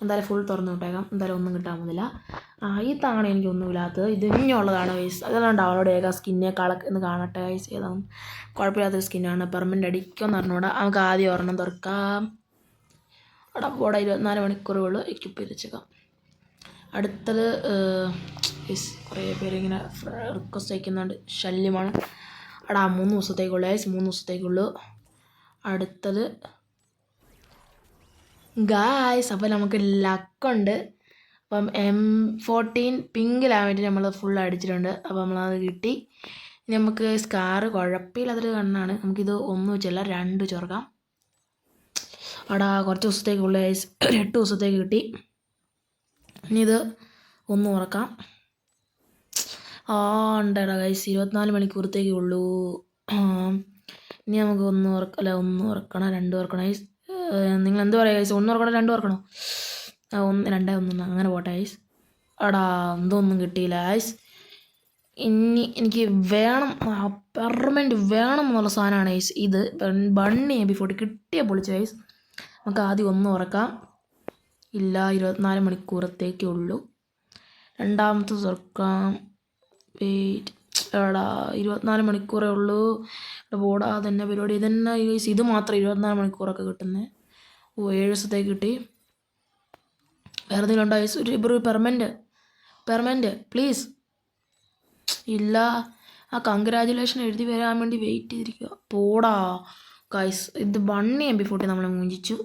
എന്തായാലും ഫുൾ തുറന്നു വിട്ടേക്കാം. എന്തായാലും ഒന്നും കിട്ടാൻ പോകുന്നില്ല. ഈ തവണ എനിക്കൊന്നുമില്ലാത്തത് ഇത് ഇനിയുള്ളതാണ് ഗൈസ്. അതെല്ലാം ഡൗൺലോഡ് ചെയ്യുക. സ്കിന്നെ എന്ന് കാണട്ടെ ഗൈസ്. ഏതാണ് കുഴപ്പമില്ലാത്തൊരു സ്കിന്നാണ്. പെർമനൻ്റ് അടിക്കുമെന്ന് പറഞ്ഞുകൂടാ. നമുക്ക് ആദ്യം ഒരെണ്ണം തുറക്കാം. അവിടെ പോടെ 24 മണിക്കൂറുകൾ എക്യുപ്പ് ചെയ്ത് വെച്ചേക്കാം. അടുത്തത് കുറേ പേരിങ്ങനെ റിക്വസ്റ്റ് അയക്കുന്നുണ്ട്. ശല്യമാണ്. 3 ദിവസത്തേക്കുള്ളൂ ഗൈസ്. 3 ദിവസത്തേക്കുള്ളൂ. അടുത്തത് ഗായ്സ്. അപ്പോൾ നമുക്ക് ലക്കുണ്ട്. അപ്പം M14 പിങ്കിലാൻ വേണ്ടി നമ്മൾ ഫുൾ അടിച്ചിട്ടുണ്ട്. അപ്പോൾ നമ്മളത് കിട്ടി. ഇനി നമുക്ക് സ്കാർ കുഴപ്പമില്ലാത്തൊരു കണ്ണാണ്. നമുക്കിത് 1 വെച്ചല്ല 2 ചേർക്കാം. കുറച്ച് ദിവസത്തേക്കുള്ള ഗൈസ്. 8 ദിവസത്തേക്ക് കിട്ടി. ഇനി ഇത് 1 ഉറക്കാം. ഉണ്ടടാ ഗൈസ്. 24 മണിക്കൂറത്തേക്കേ ഉള്ളൂ. ഇനി നമുക്ക് 1 ഉറക്കണം 2 ഉറക്കണം ഗൈസ്. നിങ്ങൾ എന്ത് പറയുക ഗൈസ്? 1 ഉറക്കണം 2 ഉറക്കണോ? 1 2 1 അങ്ങനെ പോട്ടെ ഗൈസ്. എന്തൊന്നും കിട്ടിയില്ല ഗൈസ്. ഇനി എനിക്ക് വേണം, പെർമനൻ്റ് വേണം എന്നുള്ള സാധനമാണ് ഗൈസ് ഇത്. ബണ്ണി M40 കിട്ടിയ പൊളിച്ച് ഗൈസ്. നമുക്ക് ആദ്യം 1 ഉറക്കാം. ഇല്ല, 24 മണിക്കൂറത്തേക്കേ ഉള്ളൂ. രണ്ടാമത്തെ തുറക്കാം. വെയിറ്റ്. 24 മണിക്കൂറേ ഉള്ളൂ. പോടാ തന്നെ പരിപാടി. ഇതന്നെ ഗൈസ്. ഇത് മാത്രം 24 മണിക്കൂറൊക്കെ കിട്ടുന്നത്. 7 ദിവസത്തേക്ക് കിട്ടി. വേറെ എന്തെങ്കിലും ഉണ്ടോ ഗൈസ്? ഒരു പെർമനൻ്റ് പ്ലീസ്. ഇല്ല. കൺഗ്രാജുലേഷൻ എഴുതി വരാൻ വേണ്ടി വെയിറ്റ് ചെയ്തിരിക്കുക. പോടാ ഗൈസ്. ഇത് ബണ്ണി M40 നമ്മളെ മൂഞ്ചിച്ചു.